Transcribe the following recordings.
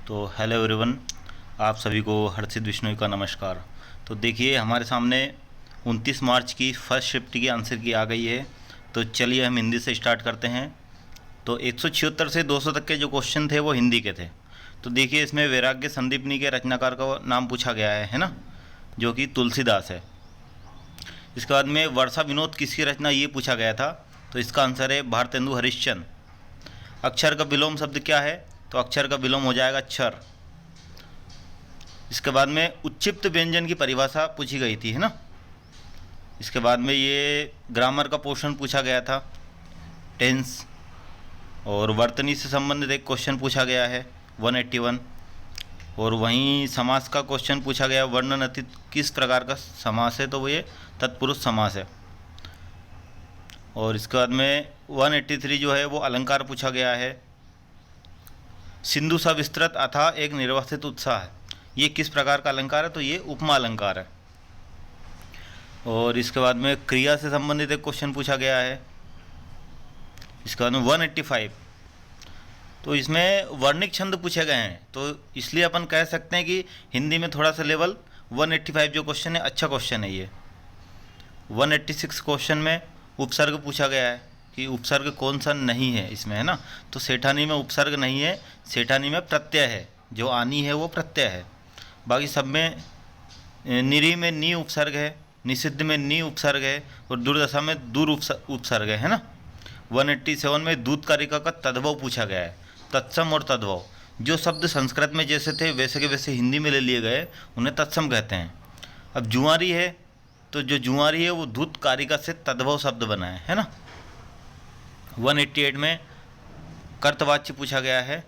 तो hello everyone, आप सभी को हर्षित विश्नोई का नमस्कार। तो देखिए हमारे सामने 29 मार्च की फर्स्ट शिफ्ट की आंसर की आ गई है। तो चलिए हम हिंदी से स्टार्ट करते हैं। तो 176 से 200 तक के जो क्वेश्चन थे वो हिंदी के थे। तो देखिए इसमें वैराग्य संदीपनी के रचनाकार का नाम पूछा गया है ना, जो कि तुलसीदास है। इसके बाद में वर्षा विनोद किसकी रचना ये पूछा गया था। तो इसका आंसर है भारतेंदु हरिश्चंद्र। अक्षर का विलोम शब्द क्या है। तो अक्षर का विलोम हो जाएगा क्षर। इसके बाद में उच्चिप्त व्यंजन की परिभाषा पूछी गई थी, है ना। इसके बाद में ये ग्रामर का पोर्शन पूछा गया था, टेंस। और वर्तनी से संबंधित एक क्वेश्चन पूछा गया है 181। और वहीं समास का क्वेश्चन पूछा गया, वर्णन अतीत किस प्रकार का समास है। तो वो ये तत्पुरुष समास है। और इसके बाद में 183 जो है वो अलंकार पूछा गया है। सिंधु सा विस्तृत अथा एक निर्वासित उत्साह है, ये किस प्रकार का अलंकार है। तो ये उपमा अलंकार है। और इसके बाद में क्रिया से संबंधित एक क्वेश्चन पूछा गया है। इसके बाद में 185, तो इसमें वर्णिक छंद पूछे गए हैं। तो इसलिए अपन कह सकते हैं कि हिंदी में थोड़ा सा लेवल 185 जो क्वेश्चन है अच्छा क्वेश्चन है ये। 186 क्वेश्चन में उपसर्ग पूछा गया है कि उपसर्ग कौन सा नहीं है इसमें, है ना। तो सेठानी में उपसर्ग नहीं है, सेठानी में प्रत्यय है, जो आनी है वो प्रत्यय है। बाकी सब में निरी में नी उपसर्ग है, निषिद्ध में नी उपसर्ग है, और दुर्दशा में दूर उपसर्ग है ना। 187 में दूत कारिका का तद्भव पूछा गया है। तत्सम और तद्भव जो शब्द संस्कृत में जैसे थे वैसे के वैसे हिंदी में ले लिए गए, उन्हें तत्सम कहते हैं। अब जुआरी है, तो जो जुआरी है वो दूत कारिका से तद्भव शब्द बना है ना। 188 में कर्तवाच्य पूछा गया है।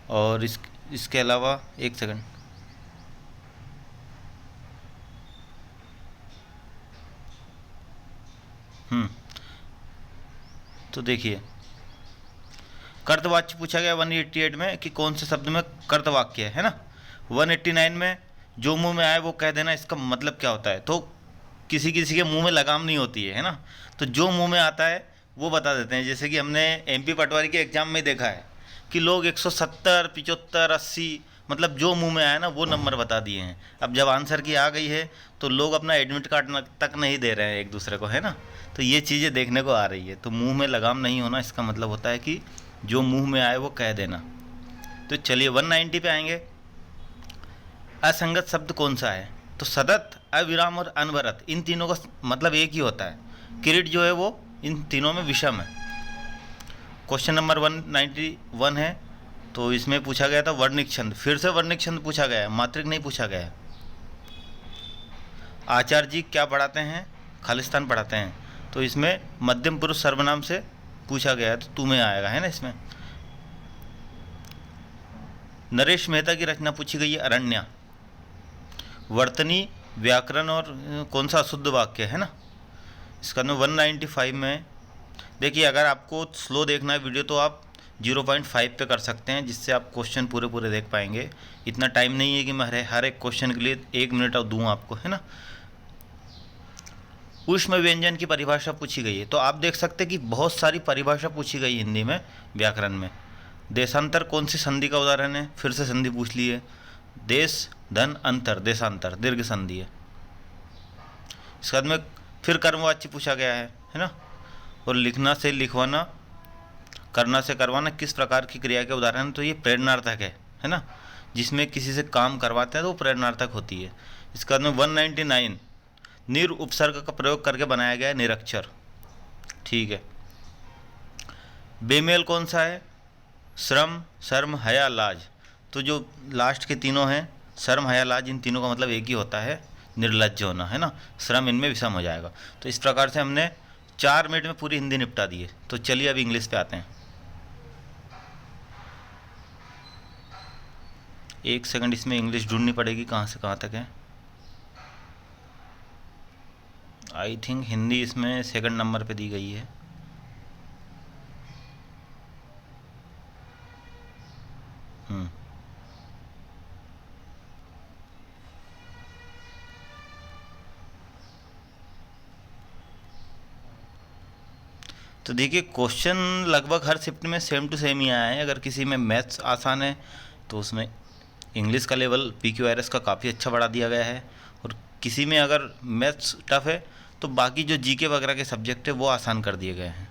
और इसके अलावा एक सेकंड, तो देखिए कर्तवाच्य पूछा गया 188 में कि कौन से शब्द में कर्तवाक्य है ना। 189 में जो मुंह में आए वो कह देना, इसका मतलब क्या होता है। तो किसी किसी के मुंह में लगाम नहीं होती है ना। तो जो मुंह में आता है वो बता देते हैं। जैसे कि हमने MP पटवारी के एग्जाम में देखा है कि लोग 170, 75, 80 मतलब जो मुंह में आया ना वो नंबर बता दिए हैं। अब जब आंसर की आ गई है तो लोग अपना एडमिट कार्ड तक नहीं दे रहे हैं एक दूसरे को, है ना। तो ये चीज़ें देखने को आ रही है। तो मुंह में लगाम नहीं होना, इसका मतलब होता है कि जो मुंह में आए वो कह देना। तो चलिए 190 पे आएंगे। असंगत शब्द कौन सा है। तो सतत, अविराम और अनवरत, इन तीनों का मतलब एक ही होता है। किरीट जो है वो इन तीनों में विषम है। क्वेश्चन नंबर 191 है। तो इसमें पूछा गया था वर्णिक छंद, फिर से वर्णिक छंद पूछा गया है, मात्रिक नहीं पूछा गया है। आचार्य जी क्या पढ़ाते हैं, खालिस्तान पढ़ाते हैं। तो इसमें मध्यम पुरुष सर्वनाम से पूछा गया है, तो तुम्हें आएगा, है ना। इसमें नरेश मेहता की रचना पूछी गई है अरण्या। वर्तनी, व्याकरण और कौन सा अशुद्ध वाक्य है ना। इसका ना 195 में देखिए, अगर आपको स्लो देखना है वीडियो तो आप 0.5 पे कर सकते हैं, जिससे आप क्वेश्चन पूरे पूरे देख पाएंगे। इतना टाइम नहीं है कि मैं हर एक क्वेश्चन के लिए 1 मिनट और दूँ आपको, है ना। ऊष्म व्यंजन की परिभाषा पूछी गई है। तो आप देख सकते हैं कि बहुत सारी परिभाषा पूछी गई हिंदी में व्याकरण में। देशांतर कौन सी संधि का उदाहरण है, फिर से संधि पूछ ली है। देश, धन, अंतर, देशांतर दीर्घ संधि है। इसके बाद में फिर कर्मवाच्य पूछा गया है ना। और लिखना से लिखवाना, करना से करवाना किस प्रकार की क्रिया के उदाहरण। तो ये प्रेरणार्थक है ना। जिसमें किसी से काम करवाते हैं तो वो प्रेरणार्थक होती है। इसके बाद में 199 निर उपसर्ग का प्रयोग करके बनाया गया है निरक्षर, ठीक है। बेमेल कौन सा है, श्रम, शर्म, हया, लाज। तो जो लास्ट के तीनों हैं, शर्म, हया, लाज, इन तीनों का मतलब एक ही होता है, निर्लज्ज होना, है ना। श्रम इनमें विषम हो जाएगा। तो इस प्रकार से हमने 4 मिनट में पूरी हिंदी निपटा दी है। तो चलिए अब इंग्लिश पे आते हैं। एक सेकंड, इसमें इंग्लिश ढूंढनी पड़ेगी कहाँ से कहाँ तक है। आई थिंक हिंदी इसमें सेकंड नंबर पे दी गई है। तो देखिए क्वेश्चन लगभग हर शिफ्ट में सेम टू सेम ही आया है। अगर किसी में मैथ्स आसान है तो उसमें इंग्लिश का लेवल PQRS का काफ़ी अच्छा बढ़ा दिया गया है। और किसी में अगर मैथ्स टफ है तो बाकी जो GK वगैरह के सब्जेक्ट है वो आसान कर दिए गए हैं।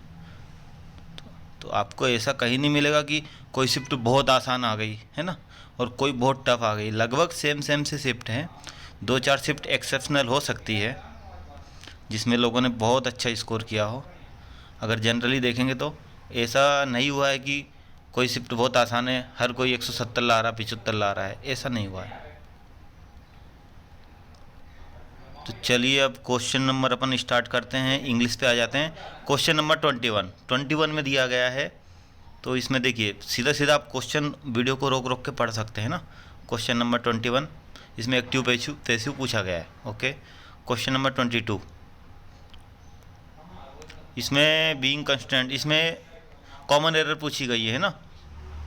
तो आपको ऐसा कहीं नहीं मिलेगा कि कोई शिफ्ट बहुत आसान आ गई है ना और कोई बहुत टफ आ गई। लगभग सेम सेम से शिफ्ट हैं। 2-4 शिफ्ट एक्सेप्शनल हो सकती है जिसमें लोगों ने बहुत अच्छा स्कोर किया हो। अगर जनरली देखेंगे तो ऐसा नहीं हुआ है कि कोई शिफ्ट बहुत आसान है, हर कोई 170 ला रहा, 75 ला रहा है, ऐसा नहीं हुआ है। तो चलिए अब क्वेश्चन नंबर अपन स्टार्ट करते हैं, इंग्लिश पे आ जाते हैं। क्वेश्चन नंबर 21 में दिया गया है। तो इसमें देखिए सीधा सीधा आप क्वेश्चन वीडियो को रोक रोक के पढ़ सकते हैं ना। क्वेश्चन नंबर 21, इसमें एक्टिव पैसिव पूछा गया है। ओके, क्वेश्चन नंबर 22, इसमें बीइंग कंस्टेंट, इसमें कॉमन एरर पूछी गई है ना,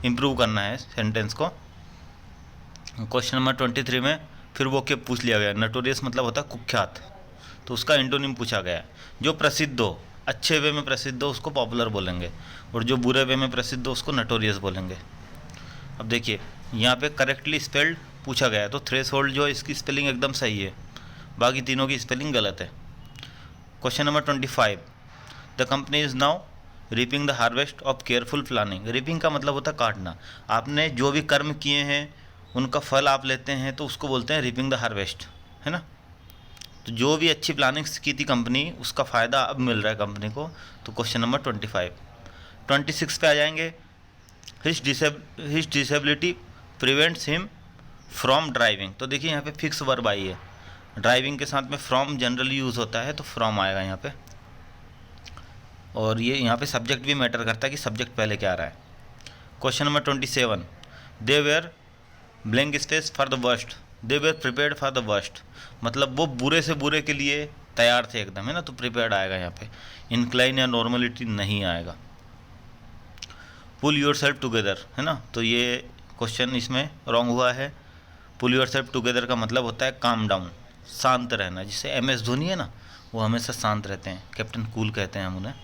इम्प्रूव करना है सेंटेंस को। क्वेश्चन नंबर 23 में फिर वो क्या पूछ लिया गया, नटोरियस मतलब होता है कुख्यात, तो उसका एंटोनिम पूछा गया है। जो प्रसिद्ध हो, अच्छे वे में प्रसिद्ध हो उसको पॉपुलर बोलेंगे, और जो बुरे वे में प्रसिद्ध हो उसको नटोरियस बोलेंगे। अब देखिए यहाँ पे करेक्टली स्पेल्ड पूछा गया है, तो थ्रेशोल्ड जो इसकी स्पेलिंग एकदम सही है, बाकी तीनों की स्पेलिंग गलत है। Question number 25, the company is now reaping the harvest of careful planning. Reaping का मतलब होता है काटना। आपने जो भी कर्म किए हैं उनका फल आप लेते हैं तो उसको बोलते हैं रीपिंग द हार्वेस्ट, है ना। तो जो भी अच्छी प्लानिंग्स की थी कंपनी, उसका फ़ायदा अब मिल रहा है कंपनी को। तो क्वेश्चन नंबर 25। 26 पे आ जाएंगे, his disability prevents him from driving. तो देखिए यहाँ पे फिक्स वर्ब आई है, ड्राइविंग के साथ में फ्रॉम जनरली यूज़ होता है, तो फ्रॉम आएगा यहाँ पे। और ये यहाँ पे सब्जेक्ट भी मैटर करता है कि सब्जेक्ट पहले क्या आ रहा है। Question number 27, they were blank space for the worst, they were prepared for the worst, मतलब वो बुरे से बुरे के लिए तैयार थे एकदम, है ना, तो प्रिपेयर्ड आएगा यहाँ पे। इंक्लाइन या नॉर्मलिटी नहीं आएगा। पुल योर सेल्फ टुगेदर, है ना, तो ये क्वेश्चन इसमें रॉन्ग हुआ है। पुल योर सेल्फ टुगेदर का मतलब होता है काम डाउन, शांत रहना। जिससे MS धोनी है ना, वो हमेशा शांत रहते हैं, कैप्टन कूल कहते हैं हम उन्हें।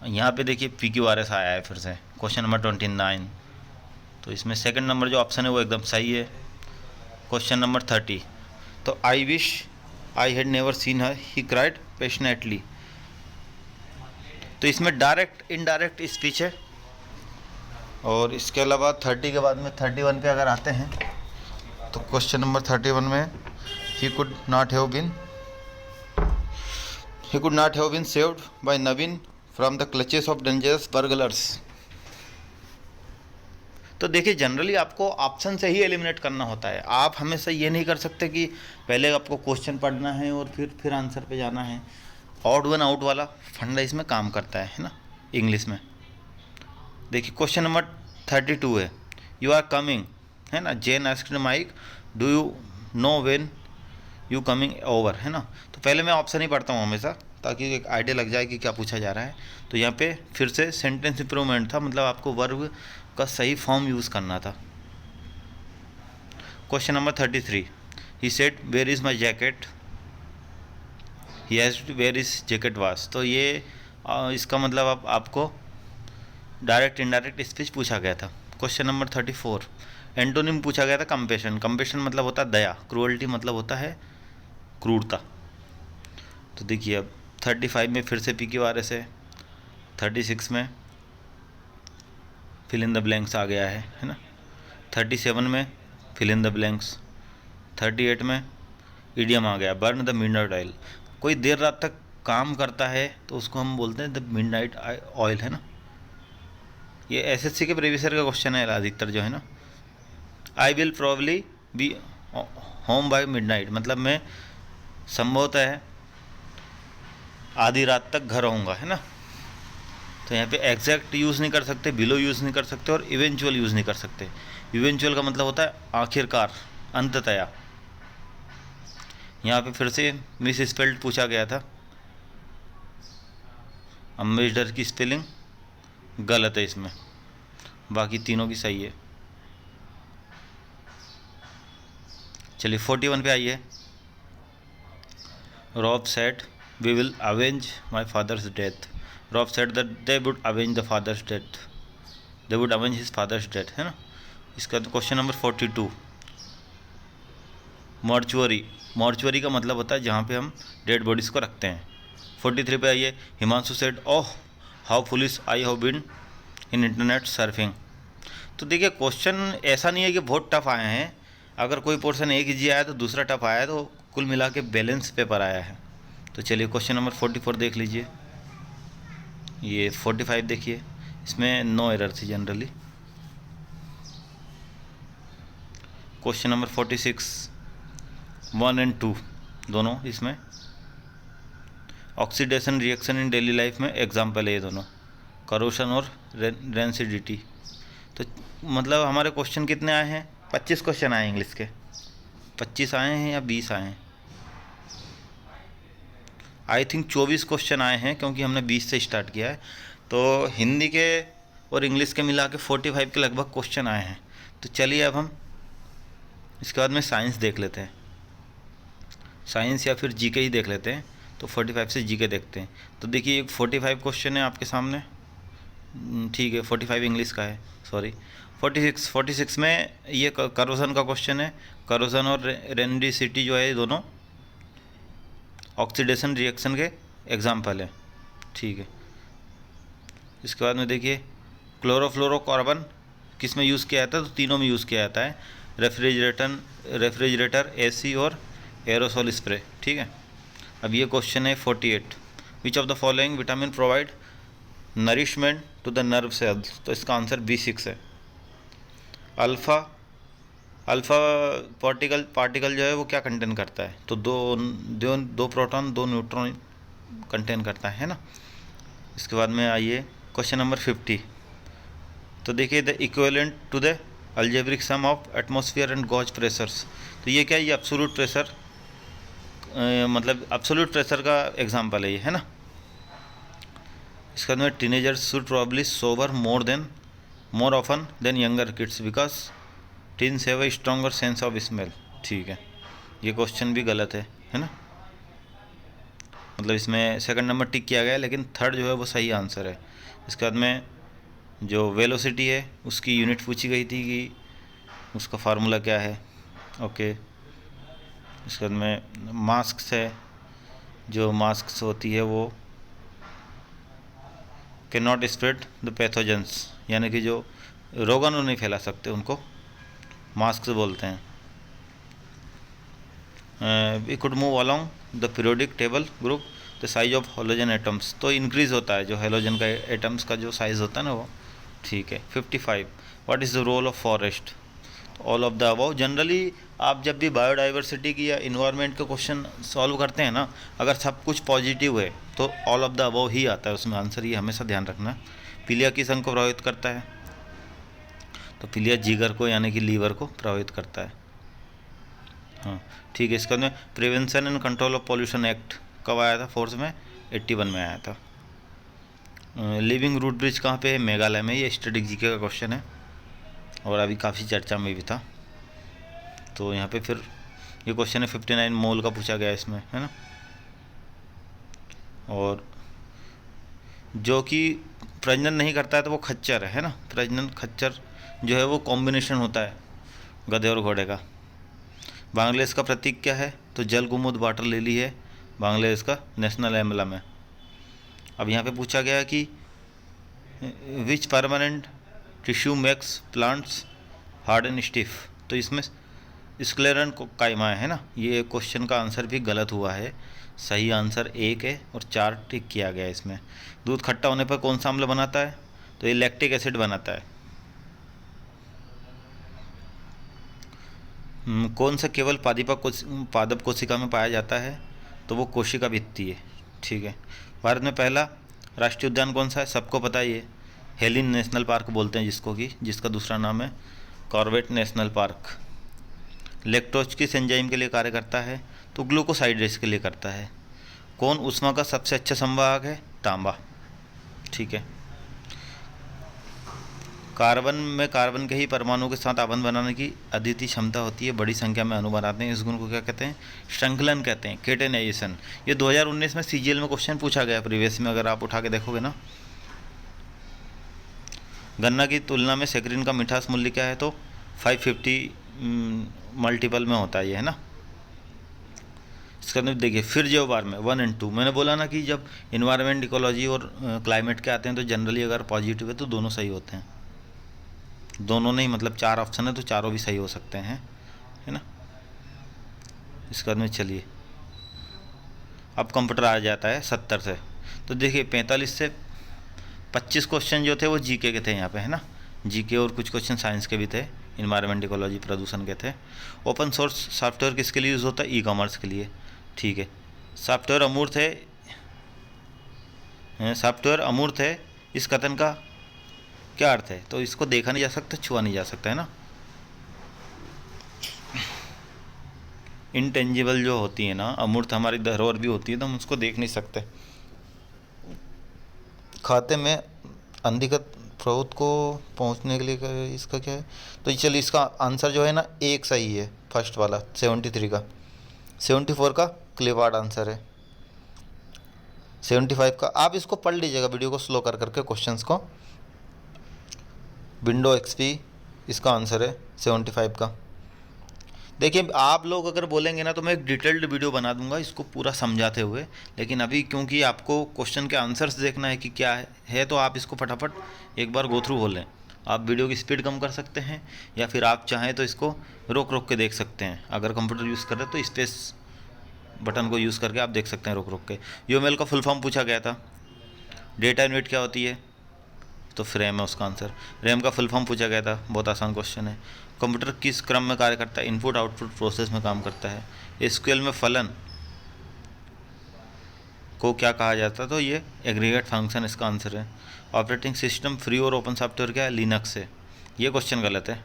यहाँ पे देखिए PQRS आया है फिर से। क्वेश्चन नंबर 29, तो इसमें सेकंड नंबर जो ऑप्शन है वो एकदम सही है। क्वेश्चन नंबर 30, तो I wish I had never seen her, he cried passionately. तो इसमें डायरेक्ट इनडायरेक्ट स्पीच है। और इसके अलावा 30 के बाद में 31 पे अगर आते हैं, तो क्वेश्चन नंबर 31 में he could not have been saved by Naveen from the clutches of dangerous burglars. तो देखिए जनरली आपको ऑप्शन से ही एलिमिनेट करना होता है। आप हमेशा ये नहीं कर सकते कि पहले आपको क्वेश्चन पढ़ना है और फिर आंसर पे जाना है। ऑड वन आउट वाला फंडा इसमें काम करता है ना इंग्लिश में। देखिए क्वेश्चन नंबर 32 है, यू आर कमिंग, है ना, Jane asked Mike do you know when you coming over, है ना। तो पहले मैं ऑप्शन ही पढ़ता हूँ हमेशा, ताकि एक आइडिया लग जाए कि क्या पूछा जा रहा है। तो यहाँ पे फिर से सेंटेंस इंप्रूवमेंट था, मतलब आपको वर्ब का सही फॉर्म यूज़ करना था। Question number 33, he said where is my jacket, he has where is jacket was. तो ये इसका मतलब आपको डायरेक्ट इनडायरेक्ट स्पीच पूछा गया था। क्वेश्चन नंबर 34, एंटोनिम पूछा गया था कंपेशन। कंपेशन मतलब होता है दया, क्रूअल्टी मतलब होता है क्रूरता। तो देखिए अब 35 में फिर से PQRS है, 36 में फिल इन द ब्लैंक्स आ गया है ना, 37 में फिल इन द ब्लैंक्स, 38 में इडियम आ गया, बर्न द मिडनाइट ऑयल। कोई देर रात तक काम करता है तो उसको हम बोलते हैं द मिडनाइट ऑयल, है ना। ये SSC के प्रीवियस ईयर का क्वेश्चन है अधिकतर जो है ना। I will probably be home by midnight, मतलब मैं संभवतः है आधी रात तक घर आऊँगा, है ना। तो यहाँ पे एग्जैक्ट यूज़ नहीं कर सकते, बिलो यूज़ नहीं कर सकते, और इवेंचुअल यूज़ नहीं कर सकते। इवेंचुअल का मतलब होता है आखिरकार, अंततया। यहाँ पे फिर से मिस स्पेल्ड पूछा गया था, अम्बेसडर की स्पेलिंग गलत है इसमें, बाकी तीनों की सही है। चलिए 41 पे आइए, Rob said we will avenge my father's death. Rob said that they would avenge the father's death, they would avenge his father's death, है ना। इसका तो क्वेश्चन नंबर 42, मॉर्चुअरी। मॉर्चुअरी का मतलब होता है जहाँ पे हम डेड बॉडीज़ को रखते हैं। 43 पे आइए, Himanshu said oh how foolish I have been in internet surfing. तो देखिए क्वेश्चन ऐसा नहीं है कि बहुत टफ आए हैं, अगर कोई पोर्शन एक इजी आया तो दूसरा टफ आया, तो कुल मिला के बैलेंस पेपर आया है। तो चलिए क्वेश्चन नंबर 44 देख लीजिए। ये 45 देखिए, इसमें नो एरर थी जनरली। क्वेश्चन नंबर 46, 1 और 2 दोनों इसमें oxidation reaction in daily life में एग्जाम्पल है ये दोनों, करोशन और रेंसिडिटी। तो मतलब हमारे क्वेश्चन कितने आए हैं? 25 क्वेश्चन आए इंग्लिश के। 25 आए हैं या 20 आए हैं? आई थिंक 24 क्वेश्चन आए हैं, क्योंकि हमने 20 से स्टार्ट किया है। तो हिंदी के और इंग्लिश के मिला के 45 के लगभग क्वेश्चन आए हैं। तो चलिए अब हम इसके बाद में साइंस देख लेते हैं, साइंस या फिर जीके ही देख लेते हैं। तो 45 से जीके देखते हैं। तो देखिए एक 45 क्वेश्चन है आपके सामने, ठीक है 45 इंग्लिश का है, सॉरी 46 में ये करोजन का क्वेश्चन है। करोजन और रेंडिसिटी जो है ये दोनों ऑक्सीडेशन रिएक्शन के एग्जाम्पल है, ठीक है। इसके बाद में देखिए क्लोरोफ्लोरोकार्बन किस में यूज़ किया जाता है? तो तीनों में यूज़ किया जाता है, रेफ्रिजरेटर, एसी और एरोसोल स्प्रे, ठीक है। अब ये क्वेश्चन है 48, which of the following vitamin provide nourishment to the nerve cells? तो इसका आंसर B6 है। अल्फ़ा पार्टिकल जो है वो क्या कंटेन करता है? तो दो प्रोटॉन 2 न्यूट्रॉन कंटेन करता है ना। इसके बाद में आइए क्वेश्चन नंबर 50। तो देखिए the equivalent to the algebraic sum of atmosphere and gauge pressures. तो ये क्या है? ये एब्सोल्यूट प्रेशर, मतलब एब्सोल्यूट प्रेशर का एग्जांपल है ये, है ना। इसके बाद में teenagers should probably sober more often than younger kids because teens have a stronger sense of smell, ठीक है। ये क्वेश्चन भी गलत है ना। मतलब इसमें सेकंड नंबर टिक किया गया है, लेकिन थर्ड जो है वो सही आंसर है। इसके बाद में जो वेलोसिटी है उसकी यूनिट पूछी गई थी कि उसका फार्मूला क्या है, ओके। इसके बाद में मास्क है, जो मास्क होती है वो can not spread the pathogens, यानी कि जो रोगाणु नहीं फैला सकते उनको मास्क बोलते हैं। We could move along the periodic table group the size of halogen atoms. तो इंक्रीज होता है जो हेलोजन का एटम्स का जो साइज़ होता है ना वो, ठीक है। 55, what is the role of forest? All of the above. Generally आप जब भी बायोडाइवर्सिटी की या इन्वायरमेंट के क्वेश्चन सॉल्व करते हैं ना, अगर सब कुछ पॉजिटिव है तो ऑल ऑफ द अबव ही आता है उसमें आंसर, ये हमेशा ध्यान रखना। पीलिया किस अंग को प्रभावित करता है? तो पीलिया जिगर को यानी कि लीवर को प्रभावित करता है, हाँ ठीक है। इसका में prevention and control of pollution act कब आया था? फोर्थ में 81 में आया था। लिविंग रूट ब्रिज कहाँ पे है? मेघालय में। ये स्टैटिक जीके का क्वेश्चन है और अभी काफ़ी चर्चा में भी था। तो यहाँ पे फिर ये क्वेश्चन है 59 मोल का पूछा गया इसमें, है ना। और जो कि प्रजनन नहीं करता है तो वो खच्चर है ना। प्रजनन खच्चर जो है वो कॉम्बिनेशन होता है गधे और घोड़े का। बांग्लादेश का प्रतीक क्या है? तो जल कुमुद वाटर लिली है बांग्लादेश का नेशनल एम्बलम है। अब यहाँ पे पूछा गया कि which permanent tissue makes plants hard and stiff? तो इसमें स्क्लेरन काइमा है ना। ये क्वेश्चन का आंसर भी गलत हुआ है, सही आंसर 1 है और 4 टिक किया गया इसमें। दूध खट्टा होने पर कौन सा अम्ल बनाता है? तो ये लैक्टिक एसिड बनाता है। कौन सा केवल पादप कोशिका में पाया जाता है? तो वो कोशिका भित्ति है, ठीक है। भारत में पहला राष्ट्रीय उद्यान कौन सा है? सबको पता ही है, हेलिन नेशनल पार्क बोलते हैं जिसको, कि जिसका दूसरा नाम है कॉर्बेट नेशनल पार्क। लैक्टोज किस एंजाइम के लिए कार्य करता है? तो ग्लूकोसाइडेज के लिए करता है। कौन ऊष्मा का सबसे अच्छा संवाहक है? तांबा, ठीक है। कार्बन में कार्बन के ही परमाणु के साथ आबंध बनाने की अद्वितीय क्षमता होती है, बड़ी संख्या में अणु बनाते हैं। इस गुण को क्या कहते हैं? श्रृंखलन कहते हैं, केटेनाइजेशन। ये 2019 में सीजीएल में क्वेश्चन पूछा गया प्रीवियस में, अगर आप उठा के देखोगे ना। गन्ना की तुलना में सेक्रिन का मिठास मूल्य क्या है? तो 550 मल्टीपल में होता है ये, है ना। इसका मतलब देखिए फिर जो बार में 1 और 2 मैंने बोला ना कि जब इन्वायरमेंट, इकोलॉजी और क्लाइमेट के आते हैं तो जनरली अगर पॉजिटिव है तो दोनों सही होते हैं। दोनों नहीं, मतलब 4 ऑप्शन है तो चारों भी सही हो सकते हैं, है ना। इसके बाद में चलिए अब कंप्यूटर आ जाता है 70 से। तो देखिए 45 से 25 क्वेश्चन जो थे वो जीके के थे यहाँ पे, है ना। जीके और कुछ क्वेश्चन साइंस के भी थे, इन्वायरमेंट, इकोलॉजी, प्रदूषण के थे। ओपन सोर्स सॉफ्टवेयर किसके लिए यूज़ होता है? ई कॉमर्स के लिए, ठीक है। सॉफ्टवेयर अमूर्त है, सॉफ्टवेयर अमूर्त है, इस कथन का क्या अर्थ है? तो इसको देखा नहीं जा सकता, छुआ नहीं जा सकता, है ना। इनटेंजिबल जो होती है ना, अमूर्त हमारी धरोहर भी होती है तो हम उसको देख नहीं सकते। खाते में अंधिगत प्रभुत्व को पहुंचने के लिए इसका क्या है? तो चलिए इसका आंसर जो है ना एक सही है, फर्स्ट वाला 73 का। 74 का क्लिवार्ड आंसर है। 75 का आप इसको पढ़ लीजिएगा वीडियो को स्लो कर करके क्वेश्चंस को। विंडो एक्सपी इसका आंसर है 75 का। देखिए आप लोग अगर बोलेंगे ना तो मैं एक डिटेल्ड वीडियो बना दूंगा इसको पूरा समझाते हुए, लेकिन अभी क्योंकि आपको क्वेश्चन के आंसर्स देखना है कि क्या है तो आप इसको फटाफट एक बार गो थ्रू हो लें। आप वीडियो की स्पीड कम कर सकते हैं या फिर आप चाहें तो इसको रोक रोक के देख सकते हैं। अगर कंप्यूटर यूज़ कर रहे हैं तो स्पेस बटन को यूज़ करके आप देख सकते हैं रोक रोक के। यूएमएल का फुल फॉर्म पूछा गया था। डेटा यूनिट क्या होती है? तो फ्रेम है उसका आंसर। रैम का फुल फॉर्म पूछा गया था, बहुत आसान क्वेश्चन है। कंप्यूटर किस क्रम में कार्य करता है? इनपुट आउटपुट प्रोसेस में काम करता है। एसक्यूएल में फलन को क्या कहा जाता है? तो ये एग्रीगेट फंक्शन इसका आंसर है। ऑपरेटिंग सिस्टम फ्री और ओपन सॉफ्टवेयर क्या है? लिनक्स है। ये क्वेश्चन गलत है,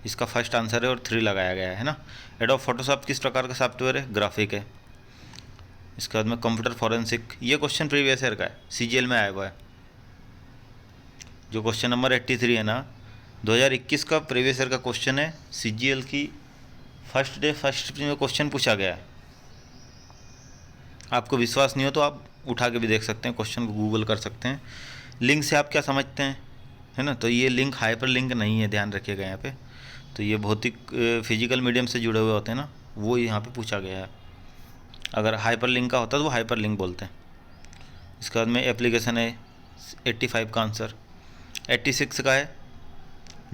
इसका फर्स्ट आंसर है और 3 लगाया गया है ना। एडोब फोटोशॉप किस प्रकार का सॉफ्टवेयर है? ग्राफिक है। इसके बाद में कंप्यूटर फॉरेंसिक, ये क्वेश्चन प्रीवियस ईयर का है, सीजीएल में आया हुआ है। जो क्वेश्चन नंबर 83 है ना 2021 का प्रीवियस ईयर का क्वेश्चन है, सीजीएल की फर्स्ट में क्वेश्चन पूछा गया है। आपको विश्वास नहीं हो तो आप उठा के भी देख सकते हैं, क्वेश्चन को गूगल कर सकते हैं। लिंक से आप क्या समझते हैं, है ना। तो ये लिंक हाइपर लिंक नहीं है, ध्यान रखिएगा यहाँ पे। तो ये भौतिक फिजिकल मीडियम से जुड़े हुए होते हैं ना, वो यहाँ पे पूछा गया है। अगर हाइपर लिंक का होता तो वो हाइपर लिंक बोलते हैं। इसके बाद में एप्लीकेशन है 85 का आंसर। 86 का है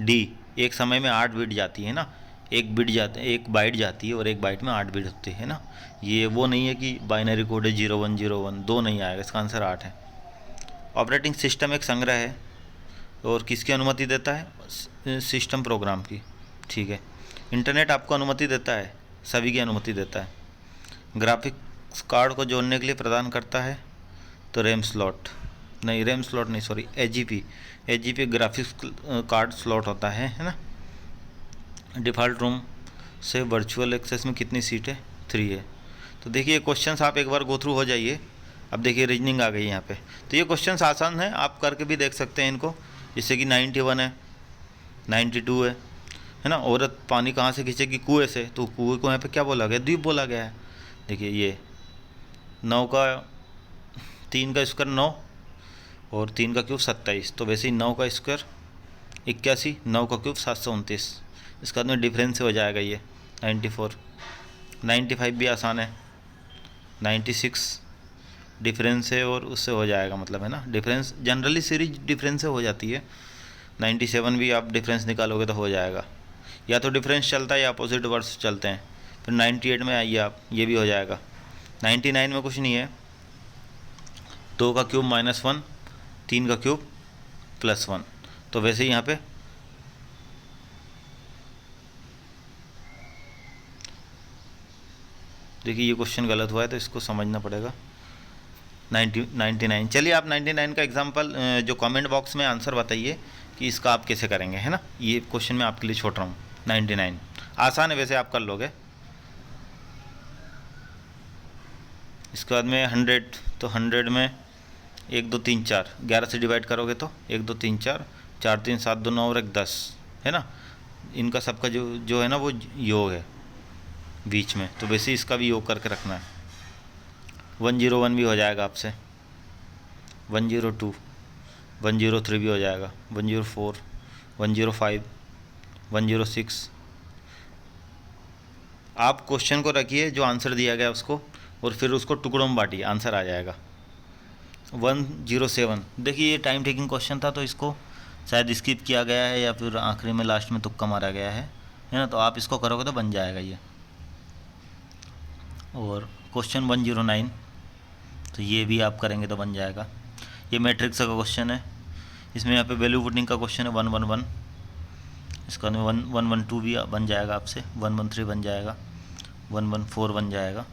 डी, एक समय में 8 बिट जाती है ना। एक बाइट जाती है और एक बाइट में 8 बिट होती है ना। ये वो नहीं है कि बाइनरी कोड है 0101, 2 नहीं आएगा, इसका आंसर 8 है। ऑपरेटिंग सिस्टम एक संग्रह है और किसकी अनुमति देता है? सिस्टम प्रोग्राम की, ठीक है। इंटरनेट आपको अनुमति देता है? सभी की अनुमति देता है। ग्राफिक्स कार्ड को जोड़ने के लिए प्रदान करता है? तो रैम स्लॉट नहीं, sorry, AGP graphics card slot होता है ना। डिफ़ॉल्ट रूम से वर्चुअल एक्सेस में कितनी सीट है? 3 है। तो देखिए क्वेश्चंस आप एक बार गो थ्रू हो जाइए। अब देखिए रीजनिंग आ गई यहाँ पे, तो ये क्वेश्चंस आसान है, आप करके भी देख सकते हैं इनको। जैसे कि 91 है, 92 है ना। औरत पानी कहाँ से खींचेगी? कुएँ से। तो कुएँ को यहाँ पे क्या बोला गया? द्वीप बोला गया है। देखिए ये 9 का 3 का स्क्वायर 9 और 3 का क्यूब 27, तो वैसे ही 9 का स्क्वायर 81, 9 का क्यूब 729। इसका में डिफरेंस से हो जाएगा ये 94। 95 भी आसान है, 96 डिफरेंस है और उससे हो जाएगा, मतलब है ना। डिफरेंस जनरली सीरीज डिफरेंस से हो जाती है। 97 भी आप डिफरेंस निकालोगे तो हो जाएगा, या तो डिफरेंस चलता है या अपोजिट वर्ड्स चलते हैं। फिर 98 में आइए आप, ये भी हो जाएगा। 99 में कुछ नहीं है, 2 का क्यूब -1, 3 का क्यूब +1। तो वैसे ही यहाँ पे देखिए ये क्वेश्चन गलत हुआ है तो इसको समझना पड़ेगा। 99, चलिए आप 99 का एग्जांपल जो कमेंट बॉक्स में आंसर बताइए कि इसका आप कैसे करेंगे, है ना। ये क्वेश्चन मैं आपके लिए छोड़ रहा हूँ। 99 आसान है, वैसे आप कर लोगे। इसके बाद में 100, तो 100 में 1 2 3 4, 11 से डिवाइड करोगे तो 1 2 3 4, 4 3 7 2 9 और 1 10, है ना। इनका सबका जो है ना वो योग है बीच में, तो वैसे इसका भी योग करके रखना है। 101 भी हो जाएगा आपसे, 102, 103 भी हो जाएगा, 104, 105, 106। आप क्वेश्चन को रखिए जो आंसर दिया गया उसको, और फिर उसको टुकड़ों में बांटिए, आंसर आ जाएगा। 107। देखिए ये टाइम टेकिंग क्वेश्चन था, तो इसको शायद स्किप किया गया है या फिर आखिरी में लास्ट में तुक्का मारा गया है ना। तो आप इसको करोगे तो बन जाएगा ये। और क्वेश्चन 109, तो ये भी आप करेंगे तो बन जाएगा। ये मैट्रिक्स का क्वेश्चन है, इसमें यहाँ पे वैल्यू पुटिंग का क्वेश्चन है 111। इसका 112 भी बन जाएगा आपसे, 113 बन जाएगा, 114 बन जाएगा।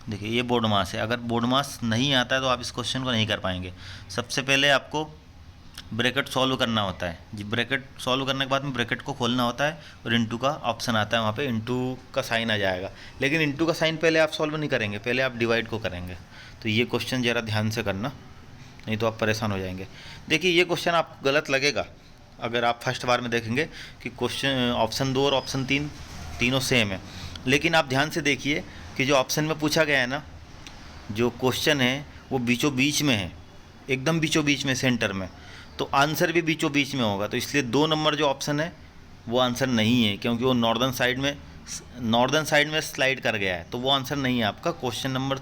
देखिए ये बोर्ड मास है। अगर बोर्ड मास नहीं आता है तो आप इस क्वेश्चन को नहीं कर पाएंगे। सबसे पहले आपको ब्रैकेट सॉल्व करना होता है जी। ब्रैकेट सॉल्व करने के बाद में ब्रैकेट को खोलना होता है और इंटू का ऑप्शन आता है, वहाँ पे इंटू का साइन आ जाएगा। लेकिन इंटू का साइन पहले आप सॉल्व नहीं करेंगे, पहले आप डिवाइड को करेंगे। तो ये क्वेश्चन ज़रा ध्यान से करना, नहीं तो आप परेशान हो जाएंगे। देखिए ये क्वेश्चन आपको गलत लगेगा अगर आप फर्स्ट बार में देखेंगे कि क्वेश्चन ऑप्शन 2 और ऑप्शन 3 तीनों सेम है। लेकिन आप ध्यान से देखिए कि जो ऑप्शन में पूछा गया है ना, जो क्वेश्चन है वो बीचों बीच में है, एकदम बीचों बीच में, सेंटर में। तो आंसर भी बीचों बीच में होगा। तो इसलिए 2 नंबर जो ऑप्शन है वो आंसर नहीं है, क्योंकि वो नॉर्दर्न साइड में स्लाइड कर गया है, तो वो आंसर नहीं है आपका। क्वेश्चन नंबर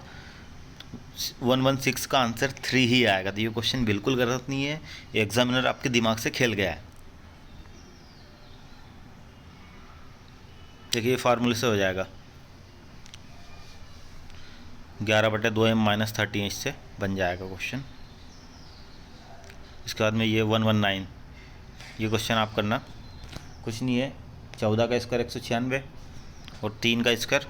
116 का आंसर 3 ही आएगा। तो ये क्वेश्चन बिल्कुल गलत नहीं है, एग्जामिनर आपके दिमाग से खेल गया है। देखिए फार्मूले से हो जाएगा, 11/2m - 30 से बन जाएगा क्वेश्चन। इसके बाद में ये 119, ये क्वेश्चन आप करना, कुछ नहीं है। 14 का स्क्वायर 196 और 3 का स्क्वायर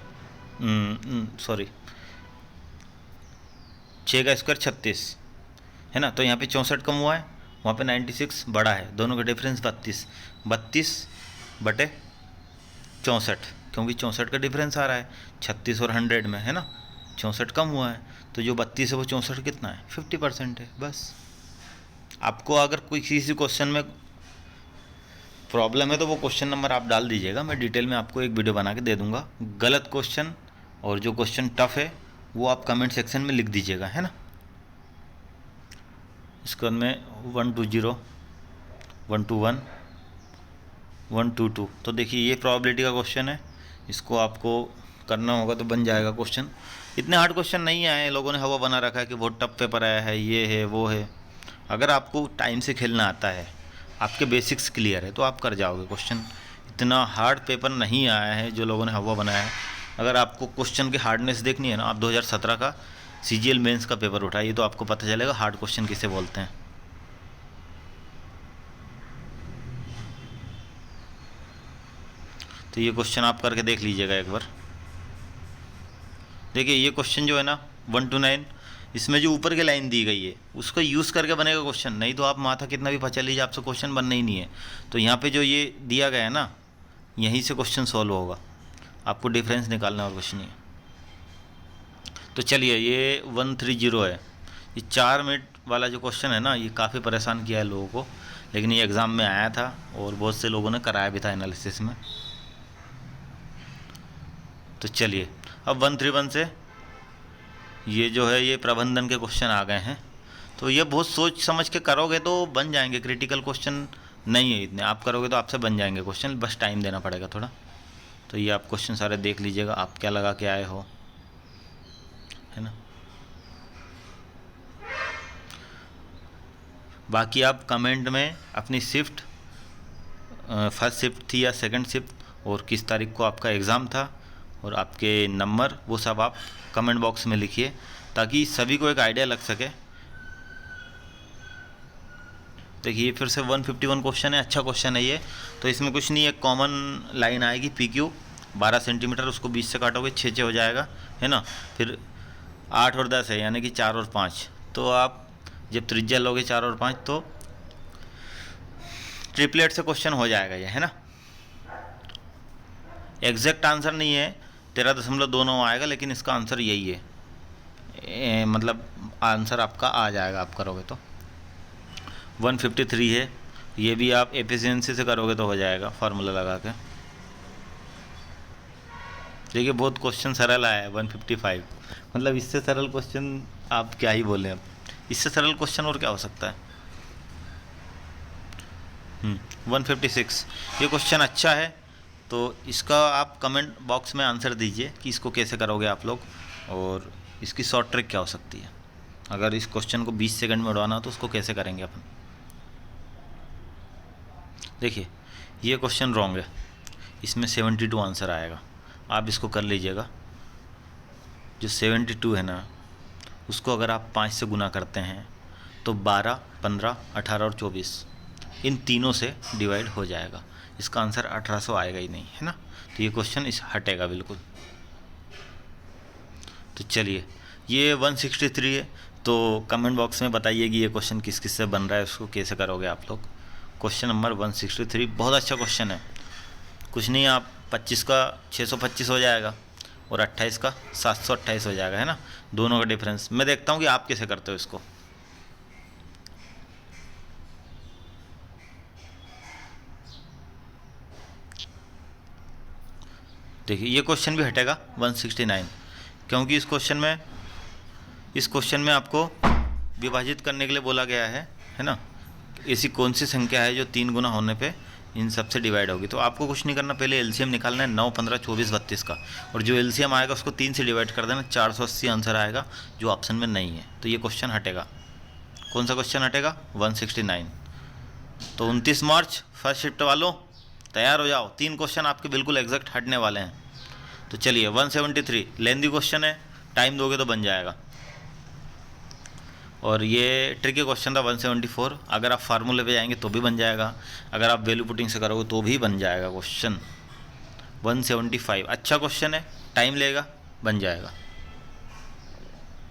6 का स्क्वायर 36 है ना। तो यहाँ पे 64 कम हुआ है, वहाँ पे 96 बड़ा है, दोनों का डिफरेंस 32/64, क्योंकि 64 का डिफरेंस आ रहा है 36 और 100 में, है ना। 64 कम हुआ है, तो जो 32 है वो 64 कितना है, 50% है बस। आपको अगर कोई किसी क्वेश्चन में प्रॉब्लम है तो वो क्वेश्चन नंबर आप डाल दीजिएगा, मैं डिटेल में आपको एक वीडियो बना के दे दूंगा। गलत क्वेश्चन और जो क्वेश्चन टफ है वो आप कमेंट सेक्शन में लिख दीजिएगा, है ना। इसके बाद में 120, 121, 122। तो देखिए ये प्रोबेबिलिटी का क्वेश्चन है, इसको आपको करना होगा तो बन जाएगा क्वेश्चन। इतने हार्ड क्वेश्चन नहीं आए, लोगों ने हवा बना रखा है कि बहुत टफ पेपर आया है, ये है वो है। अगर आपको टाइम से खेलना आता है, आपके बेसिक्स क्लियर है, तो आप कर जाओगे क्वेश्चन। इतना हार्ड पेपर नहीं आया है जो लोगों ने हवा बनाया है। अगर आपको क्वेश्चन की हार्डनेस देखनी है ना, आप 2017 का CGL मेंस का पेपर उठाइए, तो आपको पता चलेगा हार्ड क्वेश्चन किसे बोलते हैं। तो ये क्वेश्चन आप करके देख लीजिएगा एक बार। देखिए ये क्वेश्चन जो है ना 129, इसमें जो ऊपर की लाइन दी गई है उसको यूज़ करके बनेगा क्वेश्चन, नहीं तो आप माथा कितना भी पचा लीजिए, आपसे क्वेश्चन बनना ही नहीं है। तो यहाँ पे जो ये दिया गया है ना, यहीं से क्वेश्चन सॉल्व होगा, आपको डिफरेंस निकालना और कुछ नहीं है। तो चलिए ये 130 है। ये 4 मिनट वाला जो क्वेश्चन है ना, ये काफ़ी परेशान किया है लोगों को, लेकिन ये एग्ज़ाम में आया था और बहुत से लोगों ने कराया भी था एनालिसिस में। तो चलिए अब 131 से ये जो है ये प्रबंधन के क्वेश्चन आ गए हैं। तो ये बहुत सोच समझ के करोगे तो बन जाएंगे, क्रिटिकल क्वेश्चन नहीं है इतने, आप करोगे तो आपसे बन जाएंगे क्वेश्चन, बस टाइम देना पड़ेगा थोड़ा। तो ये आप क्वेश्चन सारे देख लीजिएगा, आप क्या लगा के आए हो, है ना। बाकी आप कमेंट में अपनी शिफ्ट, फर्स्ट शिफ्ट थी या सेकंड शिफ्ट, और किस तारीख को आपका एग्ज़ाम था, और आपके नंबर, वो सब आप कमेंट बॉक्स में लिखिए, ताकि सभी को एक आइडिया लग सके। देखिए फिर से 151 क्वेश्चन है, अच्छा क्वेश्चन है ये। तो इसमें कुछ नहीं है, कॉमन लाइन आएगी PQ 12 सेंटीमीटर, उसको 20 से काटोगे 6 हो जाएगा, है ना। फिर 8 और 10 है, यानी कि 4 और 5। तो आप जब त्रिज्या लोगे 4 और 5 तो ट्रिपलेट से क्वेश्चन हो जाएगा ये, है ना। एग्जैक्ट आंसर नहीं है, 13.29 आएगा, लेकिन इसका आंसर यही है, मतलब आंसर आपका आ जाएगा आप करोगे तो। 153 है, ये भी आप एफिशिएंसी से करोगे तो हो जाएगा फार्मूला लगा के। देखिए बहुत क्वेश्चन सरल आया है 155, मतलब इससे सरल क्वेश्चन आप क्या ही बोलें अब, इससे सरल क्वेश्चन और क्या हो सकता है। 156। ये क्वेश्चन अच्छा है, तो इसका आप कमेंट बॉक्स में आंसर दीजिए कि इसको कैसे करोगे आप लोग, और इसकी शॉर्ट ट्रिक क्या हो सकती है। अगर इस क्वेश्चन को 20 सेकंड में उड़वाना हो तो उसको कैसे करेंगे अपन। देखिए ये क्वेश्चन रॉन्ग है, इसमें 72 आंसर आएगा। आप इसको कर लीजिएगा। जो 72 है ना, उसको अगर आप 5 से गुना करते हैं तो 12, 15, 18 और 24 इन तीनों से डिवाइड हो जाएगा। इसका आंसर 1800 आएगा ही नहीं, है ना। तो ये क्वेश्चन इस हटेगा बिल्कुल। तो चलिए ये 163 है, तो कमेंट बॉक्स में बताइए कि ये क्वेश्चन किस किस से बन रहा है, उसको कैसे करोगे आप लोग। क्वेश्चन नंबर 163 बहुत अच्छा क्वेश्चन है। कुछ नहीं, आप 25 का 625 हो जाएगा और 28 का 728 हो जाएगा, है ना। दोनों का डिफरेंस मैं देखता हूँ कि आप कैसे करते हो इसको। देखिए ये क्वेश्चन भी हटेगा 169, क्योंकि इस क्वेश्चन में आपको विभाजित करने के लिए बोला गया है ना। ऐसी कौन सी संख्या है जो 3 गुना होने पे इन सब से डिवाइड होगी। तो आपको कुछ नहीं करना, पहले एलसीएम निकालना है 9, 15, 24, 32 का, और जो एलसीएम आएगा उसको 3 से डिवाइड कर देना। 480 आंसर आएगा, जो ऑप्शन में नहीं है। तो ये क्वेश्चन हटेगा। कौन सा क्वेश्चन हटेगा? 169। तो 29 मार्च फर्स्ट शिफ्ट वालों तैयार हो जाओ, 3 क्वेश्चन आपके बिल्कुल एग्जैक्ट हटने वाले हैं। तो चलिए 173 लेंदी क्वेश्चन है, टाइम दोगे तो बन जाएगा। और ये ट्रिकी क्वेश्चन था 174, अगर आप फार्मूले पे जाएंगे तो भी बन जाएगा, अगर आप वैल्यू पुटिंग से करोगे तो भी बन जाएगा क्वेश्चन। 175 अच्छा क्वेश्चन है, टाइम लेगा, बन जाएगा।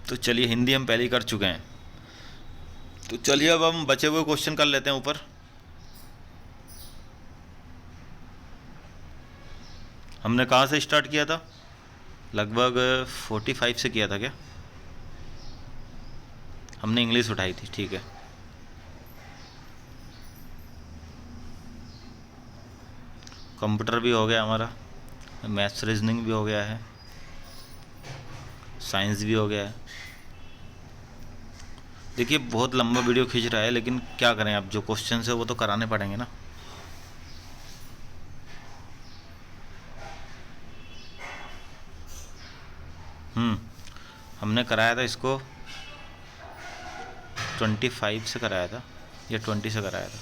तो चलिए हिंदी हम पहले ही कर चुके हैं, तो चलिए अब हम बचे हुए क्वेश्चन कर लेते हैं ऊपर। हमने कहाँ से स्टार्ट किया था? लगभग 45 से किया था क्या? हमने इंग्लिश उठाई थी, ठीक है। कंप्यूटर भी हो गया हमारा, मैथ्स रीजनिंग भी हो गया है, साइंस भी हो गया है। देखिए बहुत लंबा वीडियो खींच रहा है, लेकिन क्या करें, अब जो क्वेश्चन है वो तो कराने पड़ेंगे ना। हमने कराया था इसको 25 से कराया था या 20 से कराया था,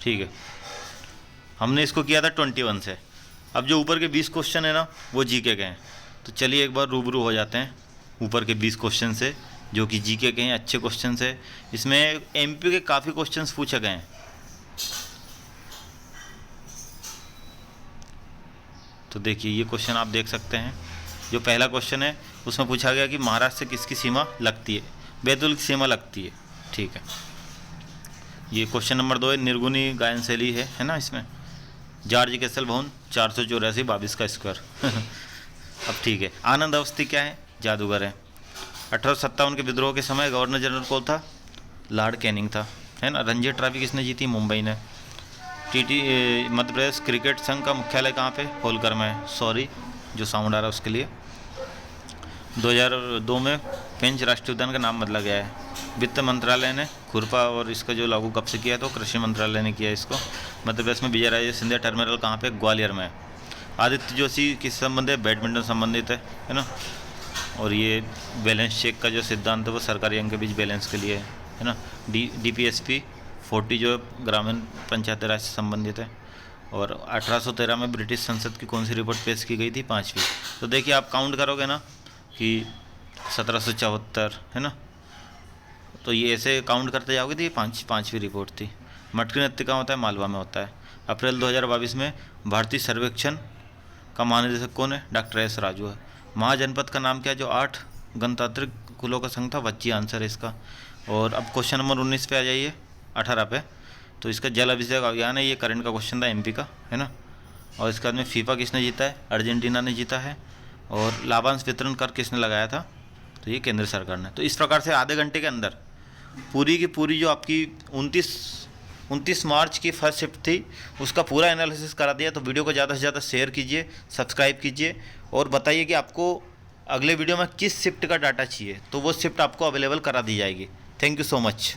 ठीक है। हमने इसको किया था 21 से। अब जो ऊपर के 20 क्वेश्चन है ना, वो जीके के हैं। तो चलिए एक बार रूबरू हो जाते हैं ऊपर के 20 क्वेश्चन से, जो कि जीके के हैं, अच्छे क्वेश्चन है। इसमें एमपी के काफ़ी क्वेश्चन पूछे गए हैं। तो देखिए ये क्वेश्चन आप देख सकते हैं। जो पहला क्वेश्चन है उसमें पूछा गया कि महाराष्ट्र से किसकी सीमा लगती है? बैतूल की सीमा लगती है, ठीक है। ये क्वेश्चन नंबर 2 है, निर्गुणी गायन शैली है ना इसमें। जॉर्ज कैसल भवन 484 22 का स्क्वायर अब ठीक है। आनंद अवस्थी क्या है? जादूगर है। 1857 के विद्रोह के समय गवर्नर जनरल कौन था? लॉर्ड कैनिंग था, है ना। रणजी ट्रॉफी किसने जीती? मुंबई ने। टीटी मध्य प्रदेश क्रिकेट संघ का मुख्यालय कहाँ पे? होलकर में है। सॉरी जो साउंड आ रहा है उसके लिए। 2002 में पेंच राष्ट्रीय उद्यान का नाम बदला गया है। वित्त मंत्रालय ने खुरपा और इसका जो लागू कब से किया है? तो कृषि मंत्रालय ने किया इसको। मध्य प्रदेश में विजय राजे सिंधिया टर्मिनल कहाँ पे? ग्वालियर में। आदित्य जोशी किस संबंध है? बैडमिंटन संबंधित है ना। और ये बैलेंस चेक का जो सिद्धांत है वो सरकारी अंक के बीच बैलेंस के लिए है ना। DPSP 40 जो ग्रामीण पंचायती राज से संबंधित है। और 1813 में ब्रिटिश संसद की कौन सी रिपोर्ट पेश की गई थी? 5वीं। तो देखिए आप काउंट करोगे ना कि 1774 है ना, तो ये ऐसे काउंट करते जाओगे तो ये 5वीं रिपोर्ट थी। मटकी नृत्य कहाँ होता है? मालवा में होता है। अप्रैल 2022 में भारतीय सर्वेक्षण का महानिदेशक कौन है? डॉक्टर S राजू है। महाजनपद का नाम क्या है जो 8 गणतांत्रिक कुलों का संघ था? वच्ची आंसर है इसका। और अब क्वेश्चन नंबर 19 पे आ जाइए, 18 पे। तो इसका जल अभिषेक अभियान है, ये करंट का क्वेश्चन था MP का, है ना। और इसके बाद में फीफा किसने जीता है? अर्जेंटीना ने जीता है। और लाभांश वितरण कर किसने लगाया था? तो ये केंद्र सरकार ने। तो इस प्रकार से आधे घंटे के अंदर पूरी की पूरी जो आपकी 29 मार्च की फर्स्ट शिफ्ट थी उसका पूरा एनालिसिस करा दिया। तो वीडियो को ज़्यादा से ज़्यादा शेयर कीजिए, सब्सक्राइब कीजिए और बताइए कि आपको अगले वीडियो में किस शिफ्ट का डाटा चाहिए, तो वो शिफ्ट आपको अवेलेबल करा दी जाएगी। Thank you so much.